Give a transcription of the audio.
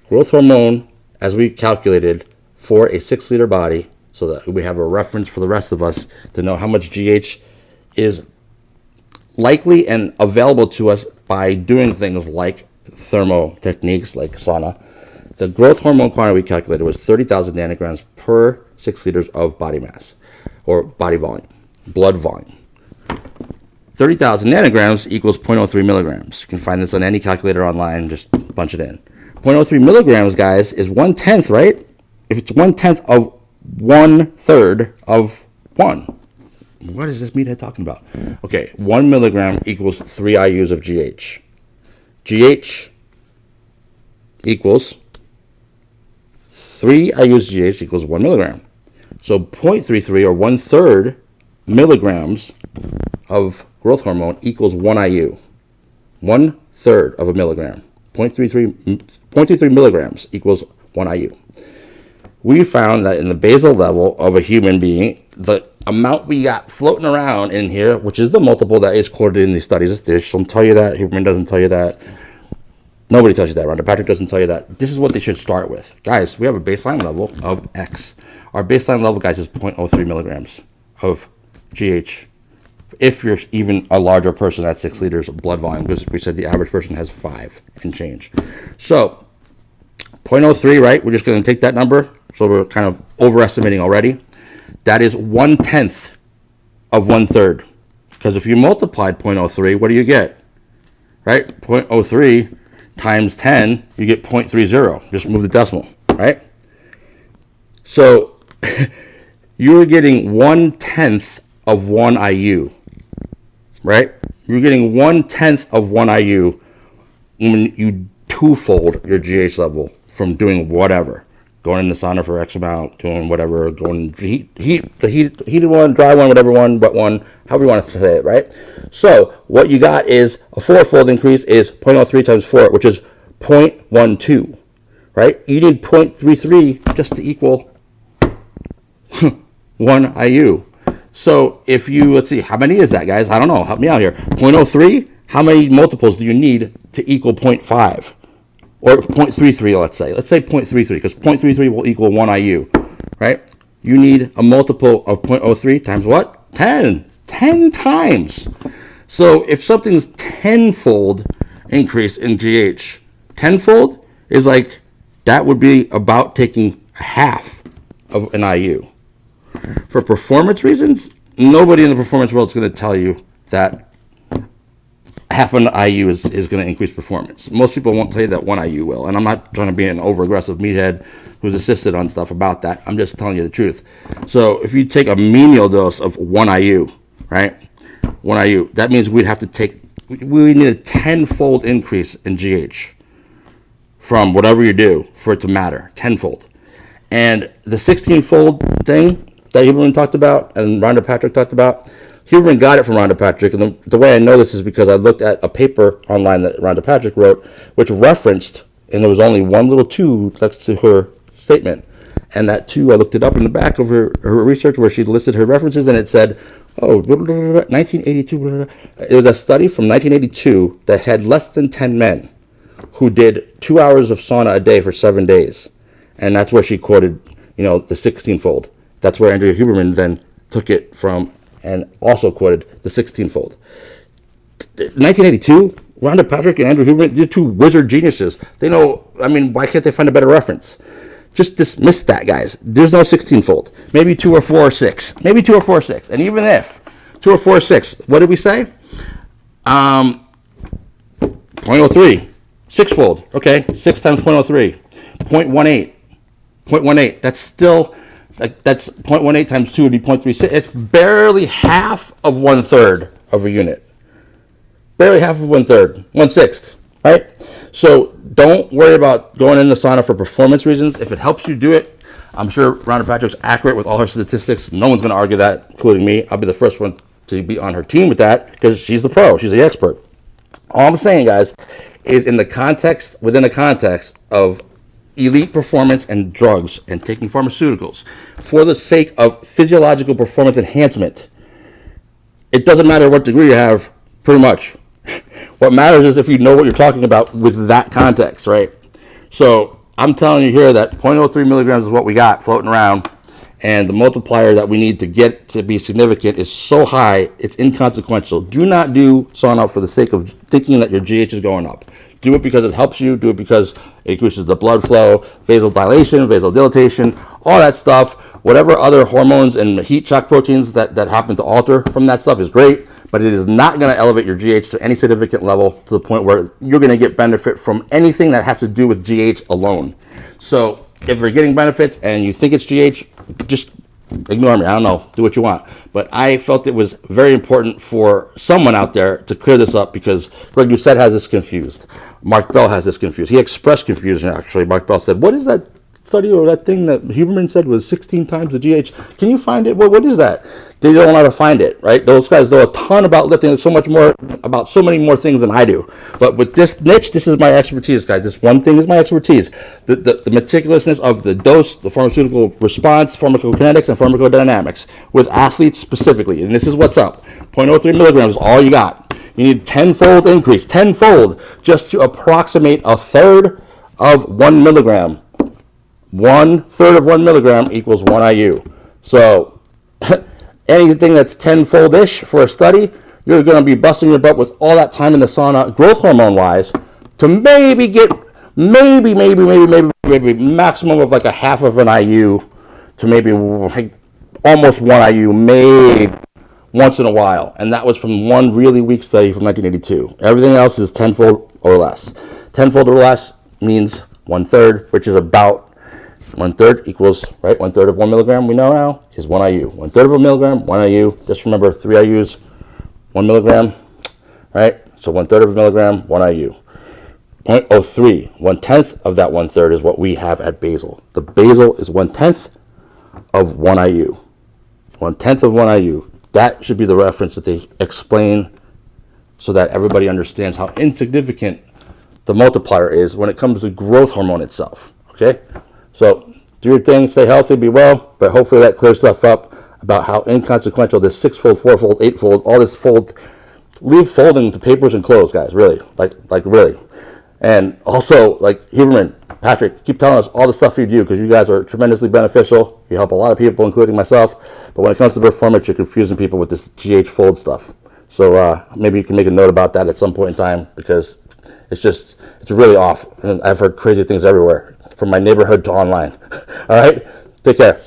growth hormone, as we calculated for a 6-liter body, so that we have a reference for the rest of us to know how much GH is likely and available to us by doing things like thermo techniques like sauna. The growth hormone quantity we calculated was 30,000 nanograms per 6 liters of body mass, or body volume, blood volume. 30,000 nanograms equals 0.03 milligrams. You can find this on any calculator online, just punch it in. 0.03 milligrams, guys, is 1/10, right? If it's 1/10 of 1/3 of 1. What is this meathead talking about? Okay, 1 milligram equals 3 IUs of GH. GH equals 3 IUs GH equals 1 milligram. So 0.33 or 1/3 milligrams of growth hormone equals 1 IU. 1/3 of a milligram. 0.33 milligrams equals 1 IU. We found that in the basal level of a human being, the amount we got floating around in here, which is the multiple that is quoted in these studies, don't tell you that. Huberman doesn't tell you that. Nobody tells you that. Rhonda Patrick doesn't tell you that. This is what they should start with. Guys, we have a baseline level of X. Our baseline level, guys, is 0.03 milligrams of GH. If you're even a larger person at 6 liters of blood volume, because we said the average person has 5 and change. So 0.03, right? We're just going to take that number. So we're kind of overestimating already. That is 1/10 of 1/3. Because if you multiplied 0.03, what do you get? Right? 0.03 times 10, you get 0.30. Just move the decimal, right? So you're getting 1/10 of 1 IU, right? You're getting 1/10 of 1 IU when you twofold your GH level from doing whatever. Going in the sauna for X amount, doing whatever, going heated one, dry one, whatever one, wet one, however you want to say it, right? So what you got is a 4-fold increase is 0.03 times 4, which is 0.12, right? You need 0.33 just to equal 1 IU. So if you, let's see, how many is that, guys? I don't know. Help me out here. 0.03, how many multiples do you need to equal 0.5? Or 0.33, let's say. Let's say 0.33, because 0.33 will equal 1 IU, right? You need a multiple of 0.03 times what? 10. 10 times. So if something's tenfold increase in GH, tenfold is like, that would be about taking half of an IU. For performance reasons, nobody in the performance world is going to tell you that half an IU is going to increase performance. Most people won't tell you that 1 IU will. And I'm not trying to be an over-aggressive meathead who's assisted on stuff about that. I'm just telling you the truth. So if you take a menial dose of 1 IU, right? 1 IU, that means we need a tenfold increase in GH from whatever you do for it to matter. Tenfold. And the 16-fold thing that Huberman talked about and Rhonda Patrick talked about, Huberman got it from Rhonda Patrick, and the way I know this is because I looked at a paper online that Rhonda Patrick wrote, which referenced, and there was only one little 2 next to her statement, and that 2, I looked it up in the back of her research where she listed her references, and it said, 1982, it was a study from 1982 that had less than 10 men who did 2 hours of sauna a day for 7 days, and that's where she quoted, the 16-fold. That's where Andrea Huberman then took it from and also quoted the 16-fold. 1982, Rhonda Patrick and Andrew Huberman, they're 2 wizard geniuses. They know, why can't they find a better reference? Just dismiss that, guys. There's no 16-fold. Maybe 2 or 4 or 6. Maybe 2 or 4 or 6. And even if 2 or 4 or 6, what did we say? 0.03. 6-fold. Okay, 6 times 0.03. 0.18. 0.18. That's still... that's 0.18 times 2 would be 0.36. It's barely half of 1/3 of a unit. Barely half of 1/3. 1/6, right? So don't worry about going in the sauna for performance reasons. If it helps you do it, I'm sure Rhonda Patrick's accurate with all her statistics. No one's going to argue that, including me. I'll be the first one to be on her team with that because she's the pro. She's the expert. All I'm saying, guys, is within the context of elite performance and drugs and taking pharmaceuticals for the sake of physiological performance enhancement, it doesn't matter what degree you have, pretty much. What matters is if you know what you're talking about with that context, right? So I'm telling you here that 0.03 milligrams is what we got floating around, and the multiplier that we need to get to be significant is so high, it's inconsequential. Do not do sauna for the sake of thinking that your GH is going up. Do it because it helps you. Do it because it increases the blood flow, vasodilation, vasodilatation, all that stuff. Whatever other hormones and heat shock proteins that happen to alter from that stuff is great, but it is not going to elevate your GH to any significant level to the point where you're going to get benefit from anything that has to do with GH alone. So if you're getting benefits and you think it's GH, just ignore me. I don't know. Do what you want. But I felt it was very important for someone out there to clear this up because Greg Doucette has this confused. Mark Bell has this confused. He expressed confusion, actually. Mark Bell said, what is that study or that thing that Huberman said was 16 times the GH? Can you find it? What is that? They don't know how to find it, right? Those guys know a ton about lifting, so much more, about so many more things than I do. But with this niche, this is my expertise, guys. This one thing is my expertise. The meticulousness of the dose, the pharmaceutical response, pharmacokinetics, and pharmacodynamics with athletes specifically. And this is what's up. 0.03 milligrams is all you got. You need tenfold increase, tenfold, just to approximate a third of 1 milligram. 1/3 of 1 milligram equals 1 IU. So anything that's tenfold-ish for a study, you're going to be busting your butt with all that time in the sauna, growth hormone-wise, to maybe get, maybe maximum of like a half of an IU to maybe almost 1 IU, maybe once in a while. And that was from one really weak study from 1982. Everything else is tenfold or less. Tenfold or less means 1/3, which is about 1/3 equals, right, 1/3 of 1 milligram, we know now, is 1 IU. 1/3 of a milligram, 1 IU. Just remember 3 IUs, 1 milligram, right? So 1/3 of a milligram, 1 IU. 0.03, 1/10 of that 1/3 is what we have at basal. The basal is 1/10 of 1 IU. 1/10 of 1 IU. That should be the reference that they explain so that everybody understands how insignificant the multiplier is when it comes to growth hormone itself, okay? So do your thing, stay healthy, be well, but hopefully that clears stuff up about how inconsequential this 6-fold, 4-fold, 8-fold, all this fold, leave folding to papers and clothes, guys, really, like really. And also, like Huberman, Patrick, keep telling us all the stuff you do because you guys are tremendously beneficial. You help a lot of people, including myself. But when it comes to performance, you're confusing people with this GH fold stuff. So maybe you can make a note about that at some point in time because it's really off. And I've heard crazy things everywhere, from my neighborhood to online. All right? Take care.